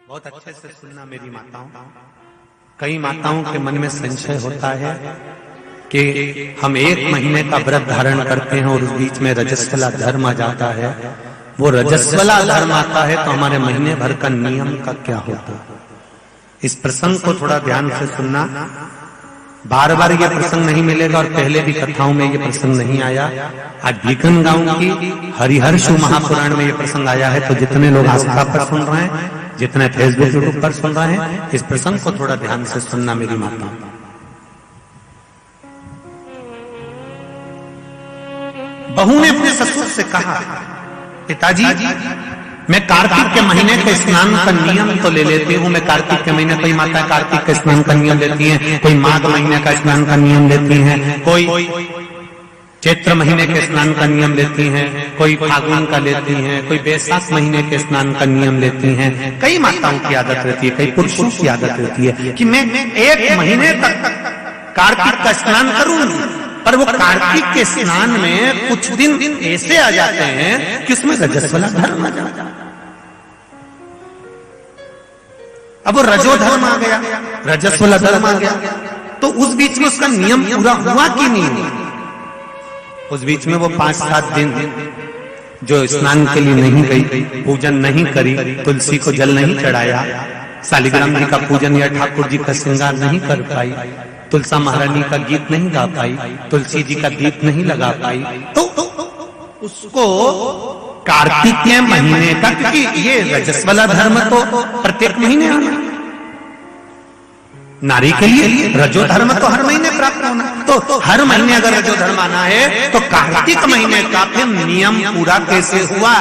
बहुत अच्छे से सुनना मेरी माताओं। कई माताओं के मन में संशय होता है कि हम 1 महीने का व्रत धारण करते हैं और उस बीच में रजस्वला धर्म आ जाता है। वो रजस्वला धर्म आता है तो हमारे महीने भर का नियम का क्या होता है? इस प्रसंग को थोड़ा ध्यान से सुनना। बार बार ये प्रसंग नहीं मिलेगा और पहले भी कथाओं में ये प्रसंग नहीं आया। आज भीकन गांव की हरिहर्ष महापुराण में ये प्रसंग आया है। तो जितने लोग आस्था पर सुन रहे हैं, जितने फेसबुक यूट्यूब पर सुन रहे हैं, इस प्रसंग को थोड़ा ध्यान से सुनना मेरी माता। बहू ने अपने ससुर से कहा, पिताजी मैं कार्तिक के महीने के स्नान का नियम तो ले लेती हूँ। मैं कार्तिक के महीने, कोई माता कार्तिक के स्नान का नियम लेती हैं, कोई माघ महीने का स्नान का नियम लेती हैं, कोई चैत्र महीने के स्नान का नियम लेती हैं, कोई फागुन का लेती हैं, कोई बैसाख महीने के स्नान का नियम लेती हैं। कई माताओं की आदत रहती है, कई पुरुषों की आदत रहती है कि मैं 1 महीने तक कार्तिक का स्नान करूंगी। पर वो कार्तिक के स्नान में कुछ दिन ऐसे आ जाते हैं कि उसमें रजस्वला धर्म आ जाता है। अब वो रजो धर्म आ गया, रजस्वला धर्म आ गया, तो उस बीच में उसका नियम पूरा हुआ कि नहीं हुआ? उस बीच में वो 5-7 दिन जो स्नान के लिए नहीं गई, पूजन नहीं करी, तुलसी को जल नहीं चढ़ाया, शालिग्राम जी का पूजन या ठाकुर जी का श्रृंगार नहीं कर पाई, तुलसा महारानी का गीत नहीं गा पाई, तुलसी जी का दीप नहीं लगा पाई, तो उसको कार्तिक के महीने का, क्योंकि ये रजस्वला धर्म तो प्रत्येक महीने आना, नारी के लिए रजो धर्म तो हर महीने प्राप्त होना, तो हर महीने अगर रजो धर्म आना है तो कार्तिक महीने का फिर नियम पूरा कैसे हुआ?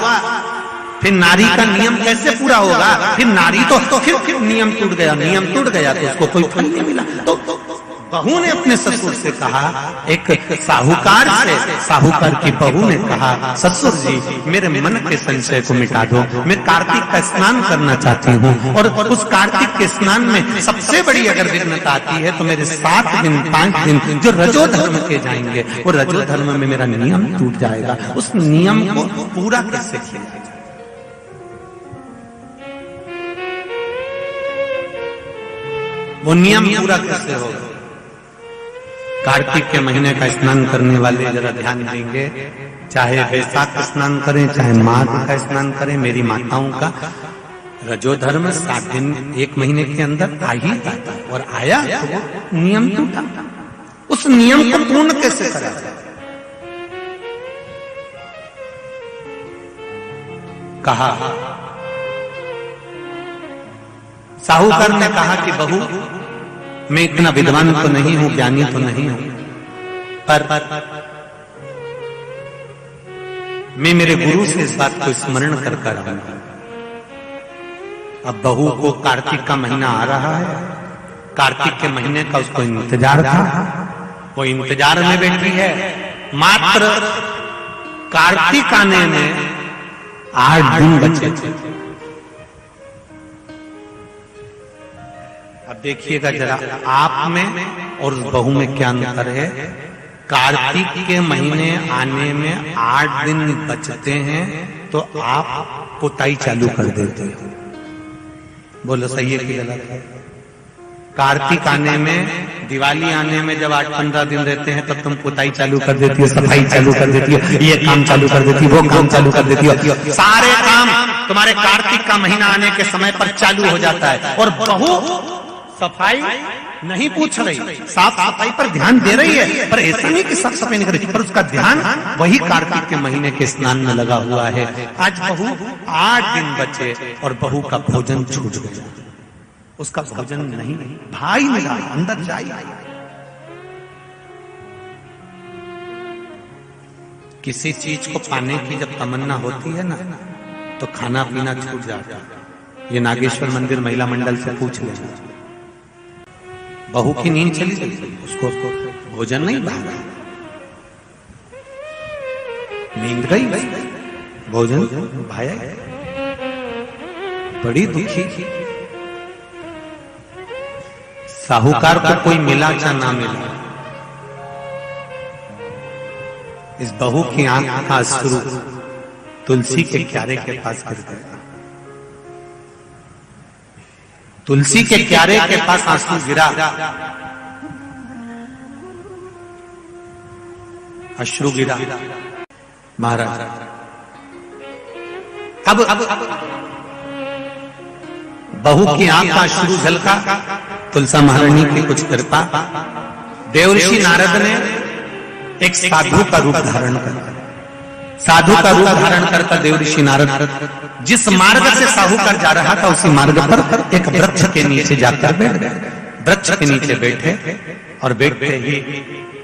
फिर नारी का नियम कैसे पूरा होगा? फिर नारी तो फिर नियम टूट गया, नियम टूट गया तो उसको कोई फल नहीं मिला। तो बहू ने अपने ससुर से कहा, एक साहूकार से, साहूकार की बहू ने कहा, ससुर जी मेरे मन के संशय को मिटा दो, मैं कार्तिक का स्नान करना चाहती हूँ और उस कार्तिक के स्नान में सबसे बड़ी अगर विघ्नता आती है तो मेरे 7 दिन 5 दिन जो रजो धर्म के जाएंगे, वो रजो धर्म में मेरा नियम टूट जाएगा। उस नियम को पूरा कैसे किया जाए? वो नियम पूरा कैसे होगा? कार्तिक के महीने का स्नान करने वाले जरा ध्यान देंगे, चाहे बैसाख का स्नान करें, चाहे माघ का स्नान करें, मेरी माताओं का रजो धर्म 7 दिन 1 महीने के अंदर आ ही जाता है। और आया तो वो नियम टूटा। उस नियम को पूर्ण कैसे करा जाए? कहा, साहूकार ने कहा कि बहू मैं इतना विद्वान तो नहीं हूं, ज्ञानी तो नहीं हूं, पर मैं मेरे गुरु से इस बात को स्मरण कर आऊंगा। अब बहू को कार्तिक का महीना आ रहा है, कार्तिक के महीने का उसको इंतजार था, वो इंतजार में बैठी है। मात्र कार्तिक आने में 8 दिन बचे थे। अब देखिएगा जरा, आप में और बहू में क्या अंतर है। कार्तिक के महीने आने में 8 दिन बचते हैं तो आप पुताई चालू कर देते हो। बोलो सही है कि गलत है? कार्तिक आने में, दिवाली आने में जब 8-15 दिन रहते हैं तब तुम पुताई चालू कर देती हो, सफाई चालू कर देती हो, ये काम चालू कर देती हो, वो काम चालू कर देती हो। सारे काम तुम्हारे कार्तिक का महीना आने के समय पर चालू हो जाता है। और बहू सफाई नहीं पूछ रही, साफ सफाई पर ध्यान दे रही है, पर ऐसा नहीं कि साफ सफाई नहीं कर रही, पर उसका ध्यान वही कार्तिक के महीने के स्नान में लगा हुआ है। आज बहू 8 दिन बचे और बहू का भोजन छूट गया, उसका भोजन नहीं, भाई मिला अंदर जाए। किसी चीज को पाने की जब तमन्ना होती है ना तो खाना पीना छूट जाता है। ये नागेश्वर मंदिर महिला मंडल से पूछ लेना। बहू की नींद चली गई, उसको भोजन नहीं भागा, नींद गई, भोजन भाया, बड़ी दुखी। साहूकार को कोई मिला या ना मिला, इस बहू की आंख का अश्रु तुलसी के क्यारे के पास गिर गया। तुलसी के क्यारे के पास आंसू गिरा, अश्रु गिरा। महाराज अब बहू की आंख का अश्रु झलका, तुलसा महारानी की कुछ कृपा, देवर्षि नारद ने एक साधु का रूप धारण कर, साधु का रूप धारण करता देवर्षि नारद जिस मार्ग से साहूकार जा रहा था उसी मार्ग पर एक वृक्ष के नीचे जाकर बैठ गए। वृक्ष के नीचे बैठे और बैठते ही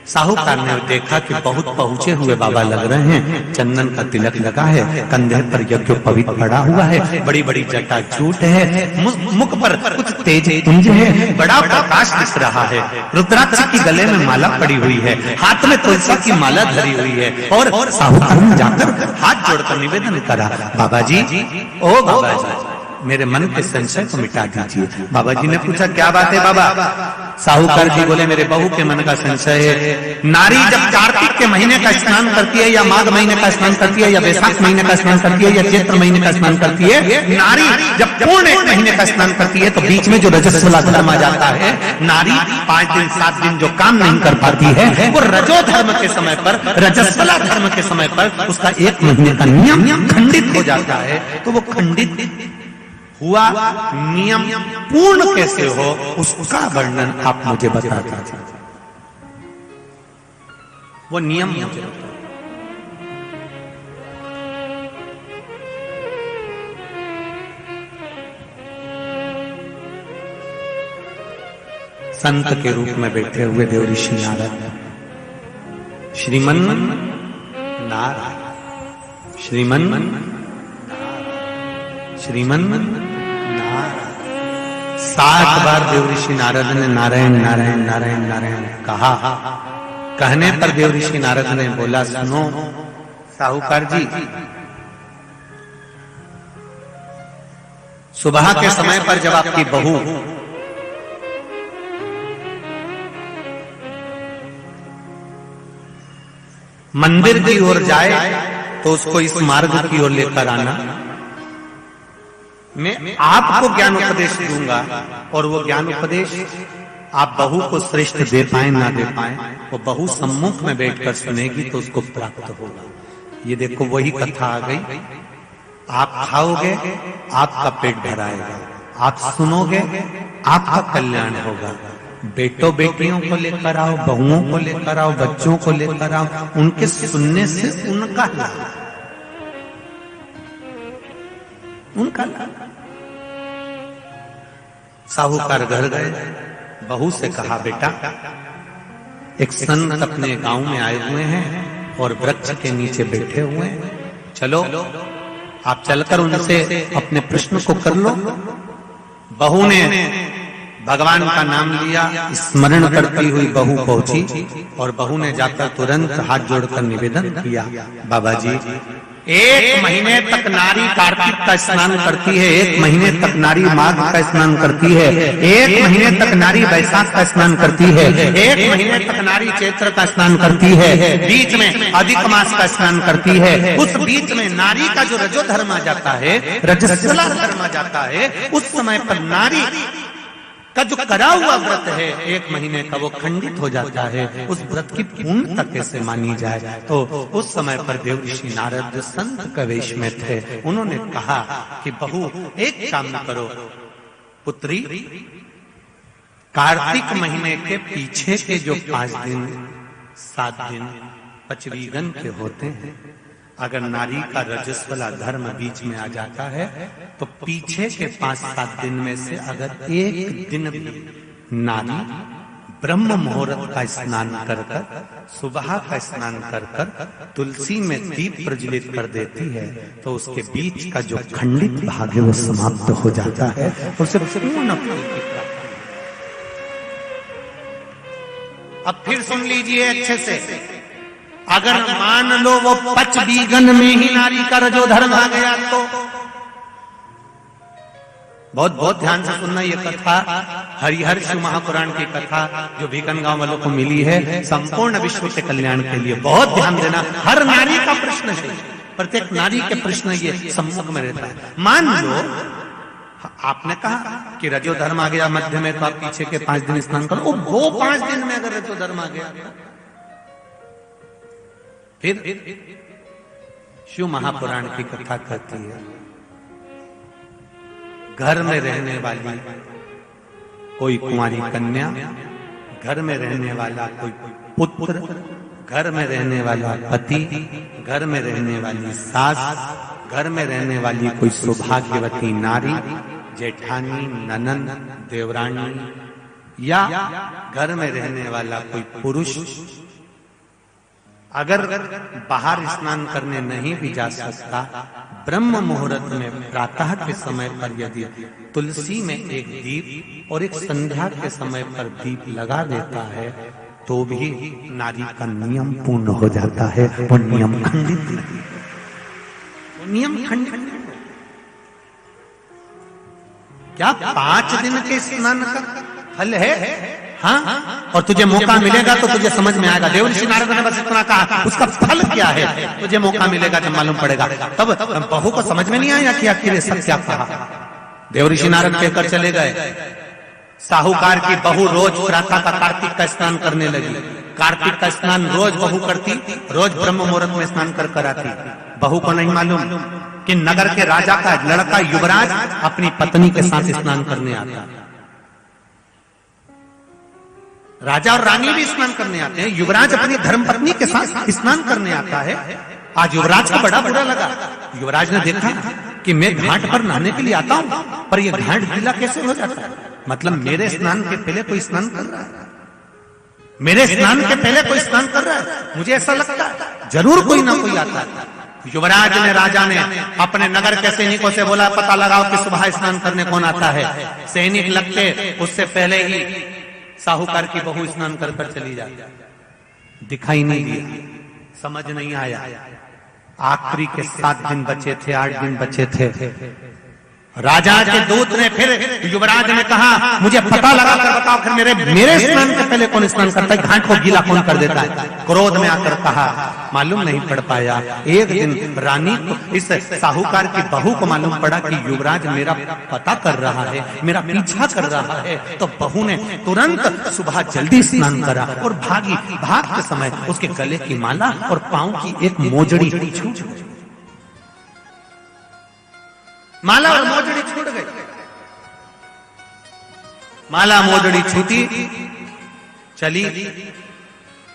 साहूकार ने देखा कि बहुत पहुंचे हुए बाबा लग रहे हैं, चंदन का तिलक लगा है, कंधे पर यज्ञोपवीत पड़ा हुआ है, बड़ी बड़ी जटा झूठ है, मुख पर कुछ तेज पुंज है, बड़ा प्रकाश दिख रहा है, रुद्राक्ष की गले में माला पड़ी हुई है, हाथ में तुलसी की माला धरी हुई है। और साहूकार ने जाकर हाथ जोड़कर निवेदन करा, बाबा जी, ओ बाबा जी, मेरे मन के संशय को मिटा दीजिए। बाबा जी ने पूछा, क्या बात है बाबा? साहूकार जी बोले, मेरे बहू के मन का संशय है। नारी जब कार्तिक के महीने का स्नान करती है, या माघ महीने का स्नान करती है, या वैशाख महीने का स्नान करती है, या चैत्र महीने का स्नान करती है, नारी जब पूर्ण एक महीने का स्नान करती है तो बीच में जो रजस्वला धर्म आ जाता है, नारी 5 दिन 7 दिन जो काम नहीं कर पाती है, वो रजो धर्म के समय पर, रजस्वला धर्म के समय पर उसका 1 महीने का नियम खंडित हो जाता है। तो वो खंडित हुआ नियम पूर्ण कैसे हो, उसका वर्णन आप मुझे बता दीजिए। वो नियम मुझे बताओ। संत के रूप में बैठे हुए देवर्षि नारद, श्रीमन नारायण, श्रीमन श्रीमन नारायण। 7 बार देवर्षि नारद ने नारायण नारायण नारायण नारायण कहा। कहने पर देवर्षि नारद ने बोला, सुनो साहूकार जी, सुबह के समय पर जब आपकी बहू मंदिर की ओर जाए तो उसको इस मार्ग की ओर लेकर आना। मैं आपको ज्ञान उपदेश दूंगा और वो ज्ञान उपदेश आप बहू को श्रेष्ठ दे पाए ना दे पाए, वो बहू सम्मुख में बैठकर सुनेगी तो उसको प्राप्त होगा। ये देखो वही कथा आ गई। आप खाओगे आपका पेट भराएगा, आप सुनोगे आपका कल्याण होगा। बेटों बेटियों को लेकर आओ, बहुओं को लेकर आओ, बच्चों को लेकर आओ, उनके सुनने से उनका लाभ, उनका लाभ। साहूकार घर गए, बहू से कहा, बेटा एक संत अपने गांव में आए हुए हैं और वृक्ष के नीचे बैठे हुए हैं, चलो आप चलकर उनसे अपने प्रश्न को कर लो। बहू ने भगवान का नाम लिया, स्मरण करती हुई बहू पहुंची और बहू ने जाकर तुरंत हाथ जोड़कर निवेदन किया, बाबा जी 1 महीने तक नारी कार्तिक का स्नान करती है, 1 महीने तक नारी माघ का स्नान करती है, 1 महीने तक नारी वैशाख का स्नान करती है, 1 महीने तक नारी चैत्र का स्नान करती है, बीच में अधिक मास का स्नान करती है। उस बीच में नारी का जो रजो धर्म आ जाता है, रजस्वला धर्म आ जाता है, उस समय पर नारी का जो करा हुआ व्रत है 1 महीने का, वो खंडित हो जाता है। उस व्रत की पूर्णता कैसे मानी जाए? तो उस समय पर देवर्षि नारद संत के वेश में थे। उन्होंने कहा कि बहू एक काम करो पुत्री, कार्तिक महीने के पीछे के जो 5 दिन 7 दिन पचवीगन के होते हैं, अगर नारी का रजस्वला धर्म बीच में आ जाता है तो पीछे के 5-7 दिन में से अगर 1 दिन भी नारी ब्रह्म मुहूर्त का स्नान कर कर, सुबह का स्नान कर कर तुलसी में दीप प्रज्वलित कर देती है तो उसके बीच का जो खंडित भाग है वो समाप्त हो जाता है, उसे पूर्ण फल की प्राप्ति। अब फिर सुन लीजिए अच्छे से, अगर मान लो वो पचवीगन में ही नारी का रजो धर्म आ गया तो बहुत बहुत ध्यान से सुनना। ये कथा हरिहर शिव महापुराण की कथा जो भीकन गांव वालों को मिली है, संपूर्ण विश्व के कल्याण के लिए बहुत ध्यान देना। हर नारी का प्रश्न है, प्रत्येक नारी के प्रश्न ये सम्मुख में रहता है। मान लो आपने कहा कि रजो धर्म आ गया मध्य में तो आप पीछे के 5 दिन स्नान करो। वो 5 दिन में अगर रजो धर्म आ गया, फिर शिव महापुराण की कथा कहती है, घर में रहने वाली कोई कुंवारी कन्या, घर में रहने वाला कोई पुत्र, घर में रहने वाला पति, घर में रहने वाली सास, घर में रहने वाली कोई सौभाग्यवती नारी, जेठानी, ननंद, देवरानी, या घर में रहने वाला कोई पुरुष अगर बाहर स्नान करने नहीं भी जा सकता, ब्रह्म मुहूर्त में प्रातः के समय पर यदि तुलसी में एक दीप और एक संध्या के समय पर दीप लगा देता है तो भी नारी का नियम पूर्ण हो जाता है। वो नियम खंडित नहीं, नियम खंडित। क्या 5 दिन के स्नान का फल है? हाँ, और तुझे मौका मिलेगा तो तुझे समझ में आएगा। देवर्षि नारद ने बस इतना कहा, उसका फल क्या है तुझे मौका मिलेगा जब मालूम पड़ेगा। तब बहू को समझ में नहीं आया कि आखिर ये सब क्या कहा। देवर्षि नारद कहकर चले गए। साहूकार की बहू रोज प्रातः का कार्तिक का स्नान करने लगी। कार्तिक का स्नान रोज बहू करती, रोज ब्रह्म मुहूर्त में स्नान कर आती। बहू को नहीं मालूम कि नगर के राजा का लड़का युवराज अपनी पत्नी के साथ स्नान करने आता। राजा और रानी भी स्नान करने आते हैं, युवराज अपनी धर्मपत्नी के साथ स्नान करने आता है। आज युवराज को बड़ा बुरा लगा। युवराज ने देखा कि मैं घाट पर नहाने के लिए आता हूं, पर यह घाट गीला कैसे हो जाता है? मतलब मेरे स्नान के पहले कोई स्नान कर रहा है, मेरे स्नान के पहले कोई स्नान कर रहा है। मुझे ऐसा लगता है जरूर कोई ना कोई आता है। युवराज ने, राजा ने अपने नगर के सैनिकों से बोला, पता लगाओ कि सुबह स्नान करने कौन आता है। सैनिक लगते उससे पहले ही साहूकार की बहू स्नान कर चली जाती। दिखाई नहीं दिया, समझ नहीं आया। आखिरी के 7 दिन बचे थे, 8 दिन बचे थे। राजा के दूत ने फिर युवराज ने कहा, मुझे पता लगा कर बताओ फिर मेरे स्नान के पहले कौन स्नान करता है, घाट को गीला कौन कर देता है। क्रोध में आकर कहा, मालूम नहीं पड़ पाया। एक दिन रानी को, इस साहूकार की बहू को मालूम पड़ा कि युवराज मेरा पता कर रहा है, मेरा पीछा कर रहा है। तो बहू ने तुरंत सुबह जल्दी स्नान करा और भागी। भाग के समय उसके गले की माला और पांव की एक मोजड़ी छूट गई। माला और मोजड़ी छूट गई। माला मोजड़ी छूटी, चली।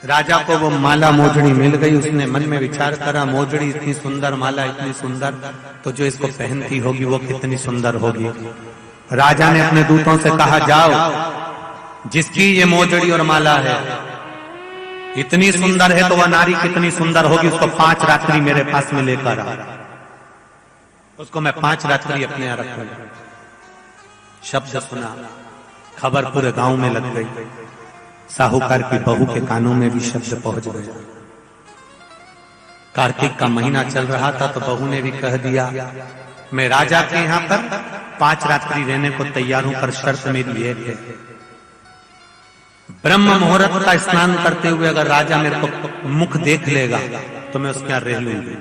राजा को वो माला मोजड़ी मिल गई। उसने मन में विचार करा, मोजड़ी इतनी सुंदर, माला इतनी सुंदर, तो जो इसको पहनती होगी वो कितनी सुंदर होगी। राजा ने अपने दूतों से कहा, जाओ, जिसकी ये मोजड़ी और माला है इतनी सुंदर है तो वह नारी कितनी सुंदर होगी, उसको 5 रात्रि मेरे पास में लेकर आ। उसको मैं 5 रात्रि अपने यहां रखूंगा। शब्द सुना, खबर पूरे गांव में लग गई। साहूकार की बहू के कानों में भी शब्द पहुंच गया। कार्तिक का महीना चल रहा था तो बहू ने भी कह दिया, मैं राजा के यहां पर 5 रात्रि रहने को तैयार हूं, पर शर्त मेरी एक है, ब्रह्म मुहूर्त का स्नान करते हुए अगर राजा मेरे को मुख देख लेगा तो मैं उसके यहां रह लूंगी।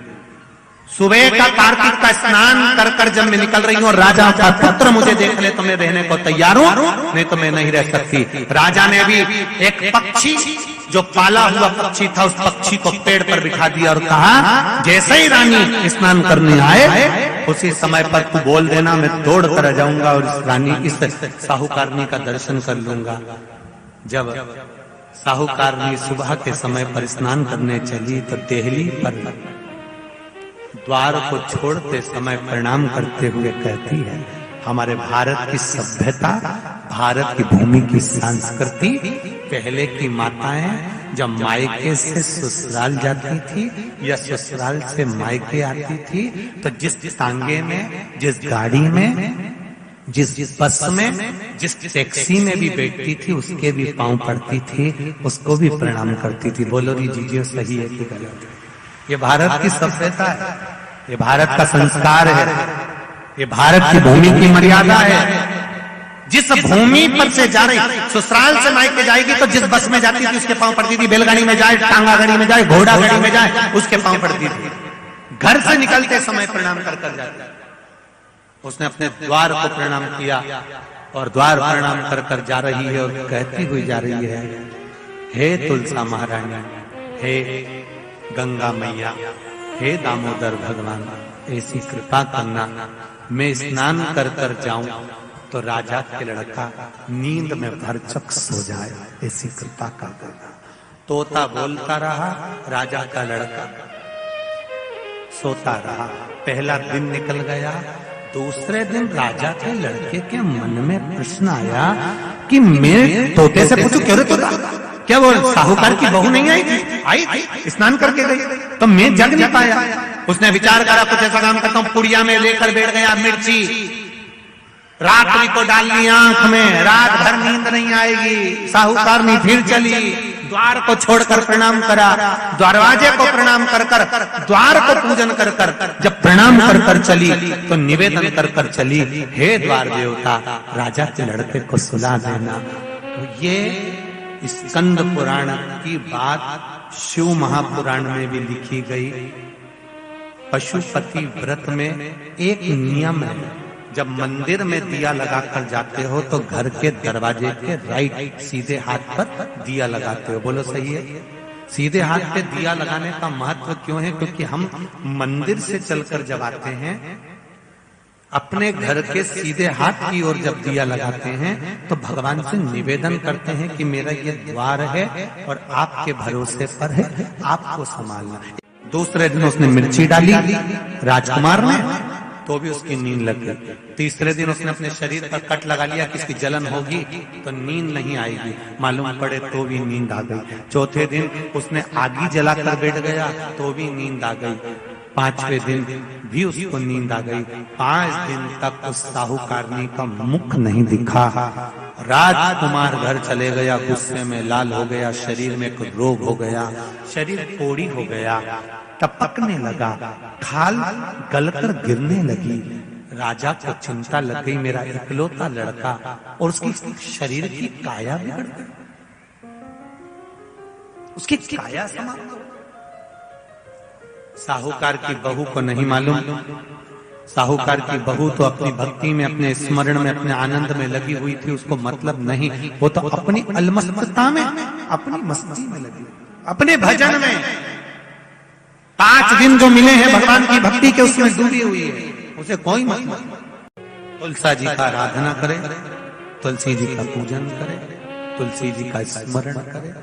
सुबह का कार्तिक का स्नान कर कर जब मैं निकल रही हूं और राजा का पुत्र मुझे देख ले तो मैं रहने को तैयार हूं, नहीं तो मैं नहीं रह सकती। राजा ने भी एक पक्षी, जो पाला हुआ पक्षी था, उस पक्षी को पेड़ पर बिठा दिया और कहा, जैसे ही रानी स्नान करने आए उसी समय पर तू बोल देना, मैं दौड़ कर आ जाऊंगा और इस रानी, इस साहूकारनी का दर्शन कर लूंगा। जब साहूकारनी सुबह के समय पर स्नान करने चली तो देहली पर द्वार को छोड़ते समय प्रणाम करते हुए कहती है, हमारे भारत की सभ्यता, भारत की भूमि की संस्कृति, पहले की माताएं जब मायके से ससुराल जाती थी या ससुराल से मायके आती थी तो जिस तांगे में, जिस गाड़ी में, जिस बस में, जिस टैक्सी में भी बैठती थी उसके भी पांव पड़ती थी, उसको भी प्रणाम करती थी। बोलो री जीजिए, सही है कि गलत? ये भारत की सभ्यता है, ये भारत का संस्कार है, ये भारत की भूमि की मर्यादा है। जिस भूमि पर से जा रही, ससुराल से मायके जाएगी तो जिस बस में जाती थी उसके पांव पड़ती थी, बैलगाड़ी में जाए, टांगा गाड़ी में जाए, घोड़ा गाड़ी में जाए, उसके पांव पड़ती थी। घर से निकलते समय प्रणाम कर कर जाती। उसने अपने द्वार को प्रणाम किया और द्वार प्रणाम कर कर जा रही है और कहती हुई जा रही है, हे तुलसा महारानी, हे गंगा मैया, हे दामोदर भगवान, ऐसी कृपा करना मैं स्नान कर कर जाऊं तो राजा के लड़का नींद में भरचक सो जाए, ऐसी कृपा कर देना। तोता बोलता रहा, राजा का लड़का सोता रहा। पहला दिन निकल गया। दूसरे दिन राजा के लड़के के मन में प्रश्न आया कि मैं तोते से पूछूं, क्यों रे तोता, क्या वो साहूकार की बहू नहीं आई थी? आई थी, स्नान करके गई, तो मैं जग नहीं पाया। उसने विचार करा, कुछ ऐसा काम करता हूं, पुड़िया में लेकर बैठ गया मिर्ची, रात्रि को डाल ली आंख में, रात भर नींद नहीं आएगी। साहूकार ने फिर चली, द्वार को छोड़कर प्रणाम करा, दरवाजे को प्रणाम कर कर, द्वार को पूजन कर कर, जब प्रणाम कर कर चली तो निवेदन कर कर चली, हे द्वार देवता, राजा के लड़के को सुला देना। तो ये स्कंद पुराण की बात शिव महापुराण में भी लिखी गई। पशुपति व्रत में एक नियम है, जब मंदिर में दिया लगाकर जाते हो तो घर के दरवाजे के राइट सीधे हाथ पर दिया लगाते हो। बोलो सही है? सीधे हाथ पे दिया लगाने का महत्व क्यों है? क्योंकि हम मंदिर से चलकर जब आते हैं, अपने घर के सीधे हाथ की ओर जब दिया लगाते हैं तो भगवान से निवेदन करते हैं कि मेरा ये द्वार है और आपके भरोसे पर है, आपको संभालना। दूसरे दिन उसने मिर्ची डाली राजकुमार ने, तो भी उसकी नींद लग गई। तीसरे दिन उसने अपने शरीर पर कट लगा लिया कि इसकी जलन होगी तो नींद नहीं आएगी, मालूम पड़े तो भी नींद आ गई। चौथे दिन उसने आगी जलाकर बैठ गया तो भी नींद आ गई। पांचवें दिन भी उसको नींद आ गई। 5 दिन तक उस साहूकारनी का मुख नहीं दिखा। राजकुमार घर चले गया, गुस्से में लाल हो गया, शरीर में कुछ रोग हो गया, शरीर कोड़ी हो गया, टपकने लगा, खाल गलकर गिरने लगी। राजा को चिंता लग गई, मेरा इकलौता लड़का, और उसकी शरीर की काया बिगड़ गई, उसकी काया समाप्त हो। साहूकार की बहू को नहीं मालूम, साहूकार की बहू तो अपनी भक्ति में, अपने स्मरण में, अपने आनंद में लगी हुई थी, उसको मतलब नहीं, वो तो अपनी अलमस्तता में, अपनी मस्ती में लगी, अपने भजन में। 5 दिन जो मिले हैं भगवान की भक्ति के, उसमें डूबी हुई है, उसे कोई मतलब। तुलसा जी का आराधना करे, तुलसी जी का पूजन करे, तुलसी जी का स्मरण करे।